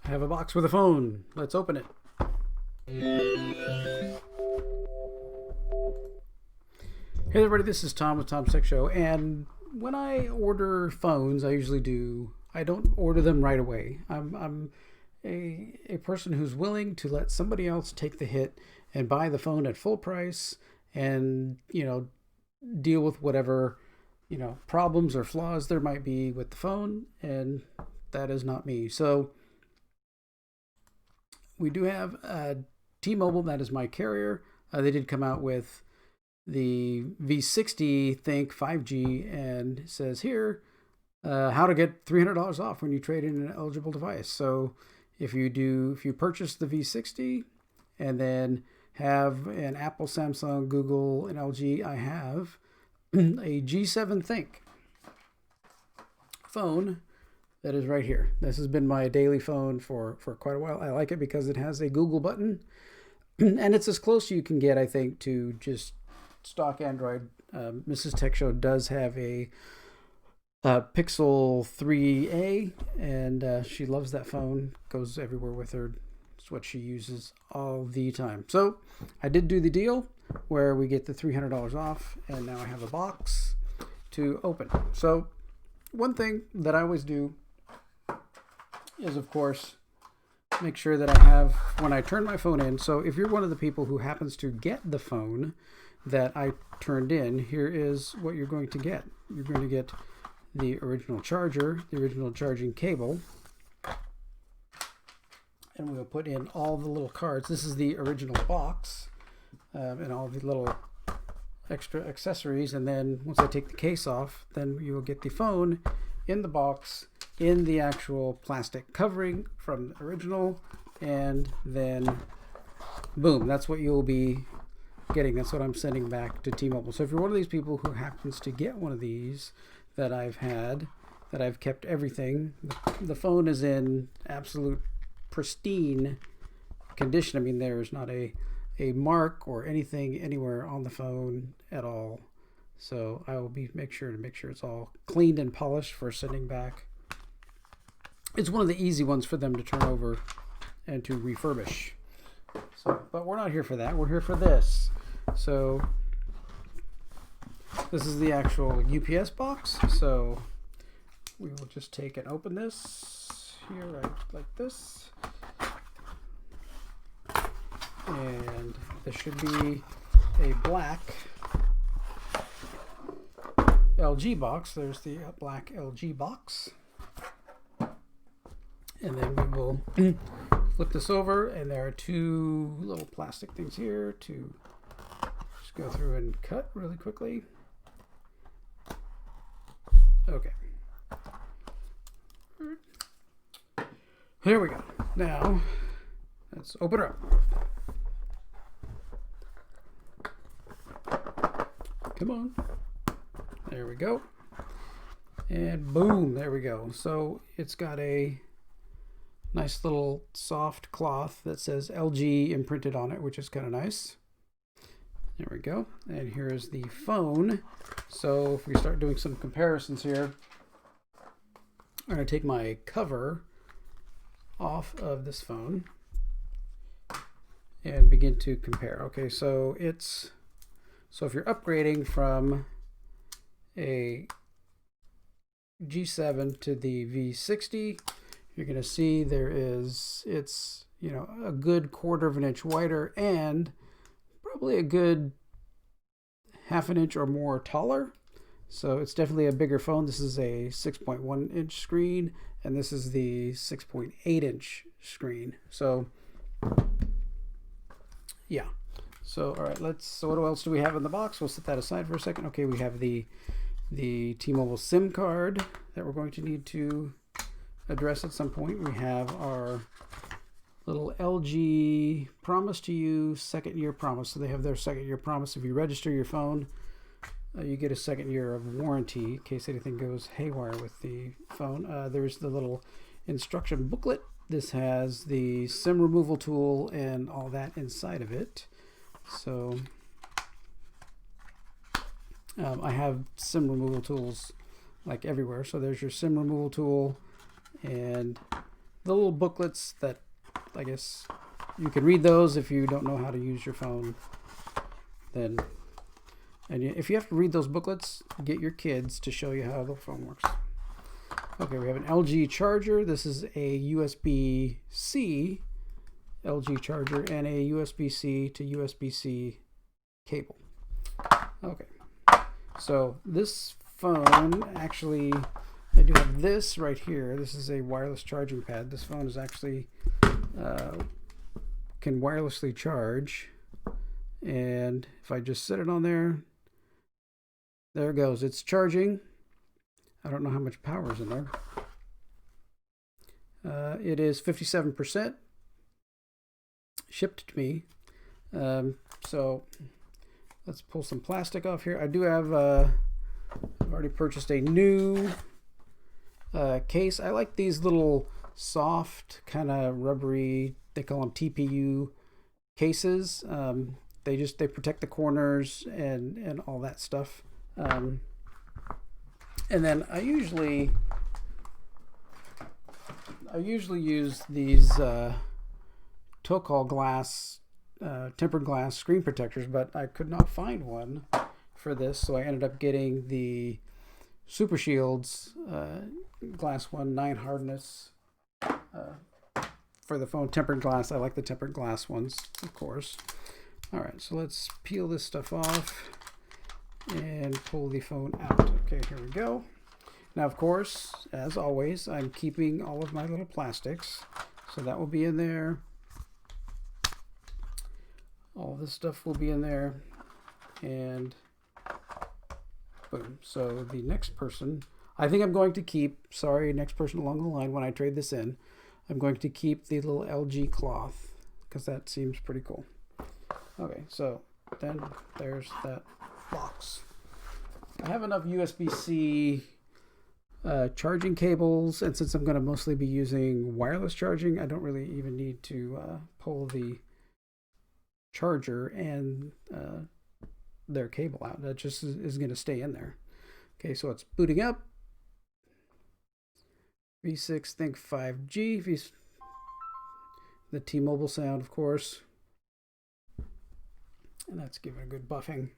I have a box with a phone. Let's open it. Hey everybody, this is Tom with Tom's Tech Show, and when I order phones, I don't order them right away. I'm a person who's willing to let somebody else take the hit and buy the phone at full price and, deal with whatever, problems or flaws there might be with the phone, and that is not me. So we do have T-Mobile, that is my carrier. They did come out with the V60 ThinQ 5G, and it says here how to get $300 off when you trade in an eligible device. So if you purchase the V60 and then have an Apple, Samsung, Google, and LG, I have a G7 ThinQ phone that is right here. This has been my daily phone for quite a while. I like it because it has a Google button, and it's as close you can get, I think, to just stock Android. Mrs. Tech Show does have a Pixel 3a, and she loves that phone. Goes everywhere with her. It's what she uses all the time. So I did do the deal where we get the $300 off, and now I have a box to open. So one thing that I always do is, of course, make sure that I have, when I turn my phone in, so if you're one of the people who happens to get the phone that I turned in, here is what you're going to get. You're going to get the original charger, the original charging cable, and we'll put in all the little cards. This is the original box, and all the little extra accessories, and then once I take the case off, then you will get the phone in the box in the actual plastic covering from the original, and then boom, that's what you'll be getting. That's what I'm sending back to T-Mobile. So if you're one of these people who happens to get one of these that I've had, that I've kept everything, the phone is in absolute pristine condition. I mean, there's not a mark or anything anywhere on the phone at all. So I will make sure it's all cleaned and polished for sending back. It's one of the easy ones for them to turn over and to refurbish. So, but we're not here for that. We're here for this. So this is the actual UPS box. So we will just take and open this here, right like this. And there should be a black LG box. There's the black LG box. And then we will flip this over, and there are two little plastic things here to just go through and cut really quickly. Okay. Here we go. Now, let's open her up. Come on. There we go. And boom, there we go. So it's got a nice little soft cloth that says LG imprinted on it, which is kind of nice. There we go. And here is the phone. So if we start doing some comparisons here, I'm going to take my cover off of this phone and begin to compare. Okay, so if you're upgrading from a G7 to the V60, you're going to see it's a good 1/4 of an inch wider and probably a good 1/2 inch or more taller. So it's definitely a bigger phone. This is a 6.1 inch screen, and this is the 6.8 inch screen. So yeah. So all right, so what else do we have in the box? We'll set that aside for a second. Okay, we have the T-Mobile SIM card that we're going to need to address at some point. We have our little LG promise to you second year promise. So they have their second year promise. If you register your phone, you get a second year of warranty in case anything goes haywire with the phone. There's the little instruction booklet. This has the SIM removal tool and all that inside of it. So I have SIM removal tools like everywhere. So there's your SIM removal tool, and the little booklets that I guess you can read those if you don't know how to use your phone. Then, if you have to read those booklets, get your kids to show you how the phone works. Okay, we have an LG charger. This is a USB-C LG charger and a USB-C to USB-C cable. Okay, so this phone actually, I do have this right here. This is a wireless charging pad. This phone is actually can wirelessly charge, and if I just set it on there, there it goes. It's charging. I don't know how much power is in there. It is 57% shipped to me. So let's pull some plastic off here. I do have, I've already purchased a new case. I like these little soft, kind of rubbery, they call them TPU cases. They protect the corners and all that stuff. And then I usually use these Tokal glass, tempered glass screen protectors, but I could not find one for this, so I ended up getting the SuperSheildz glass one 9 hardness for the phone. Tempered glass. I like the tempered glass ones, of course. All right, so let's peel this stuff off and pull the phone out. Okay, here we go. Now, of course, as always, I'm keeping all of my little plastics, so that will be in there. All this stuff will be in there, and boom. So the next person, I think I'm going to keep, sorry, next person along the line, when I trade this in, I'm going to keep the little LG cloth, because that seems pretty cool. Okay, so then there's that box. I have enough USB-C charging cables, and since I'm going to mostly be using wireless charging, I don't really even need to pull the charger and their cable out. That just is going to stay in there. Okay, so it's booting up. V6 Think 5G, the T-Mobile sound, of course, and that's giving a good buffing.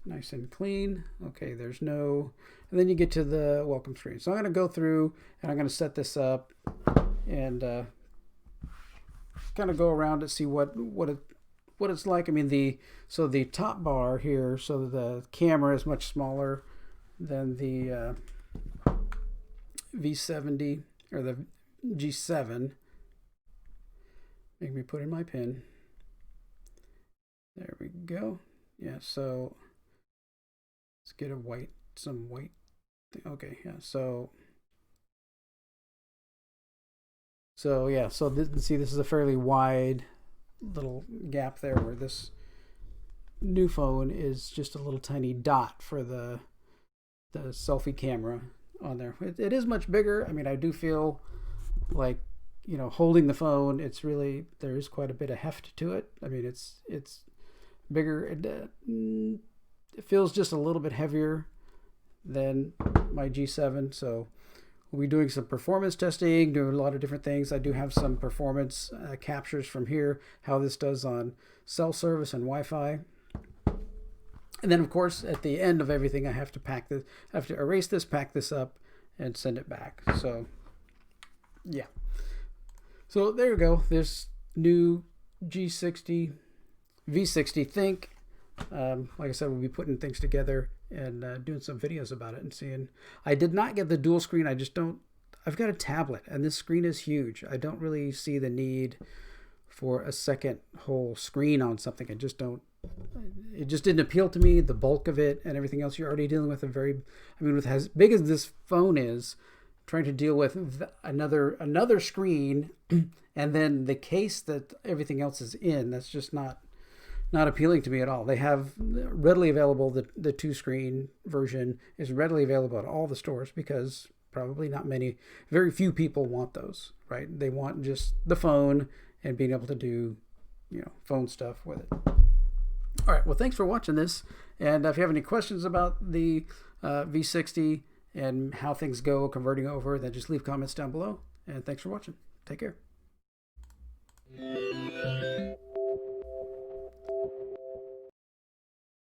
Nice and clean. Okay, there's no, and then you get to the welcome screen. So I'm going to go through and I'm going to set this up and kind of go around to see what it's like. I mean, the top bar here, so the camera is much smaller than the V70 or the G7. Make me put in my pin. There we go. Yeah, so let's get some white thing. Okay, yeah, so yeah, so see, this is a fairly wide little gap there where this new phone is just a little tiny dot for the selfie camera on there. It is much bigger. I mean, I do feel like, you know, holding the phone, it's really, there is quite a bit of heft to it. I mean, it's bigger. It feels just a little bit heavier than my G7. So we'll be doing some performance testing, doing a lot of different things. I do have some performance captures from here, how this does on cell service and Wi-Fi. And then, of course, at the end of everything, I have to erase this, pack this up, and send it back. So, yeah. So there you go. This new G60 V60 ThinQ. Like I said, we'll be putting things together and doing some videos about it and seeing. I did not get the dual screen. I've got a tablet, and this screen is huge. I don't really see the need for a second whole screen on something. It just didn't appeal to me, the bulk of it and everything else. You're already dealing with with as big as this phone is, trying to deal with another screen and then the case that everything else is in. That's just not appealing to me at all. They have readily available, the 2-screen version is readily available at all the stores because probably very few people want those, right? They want just the phone and being able to do, phone stuff with it. All right, well, thanks for watching this. And if you have any questions about the V60 and how things go converting over, then just leave comments down below, And thanks for watching. Take care.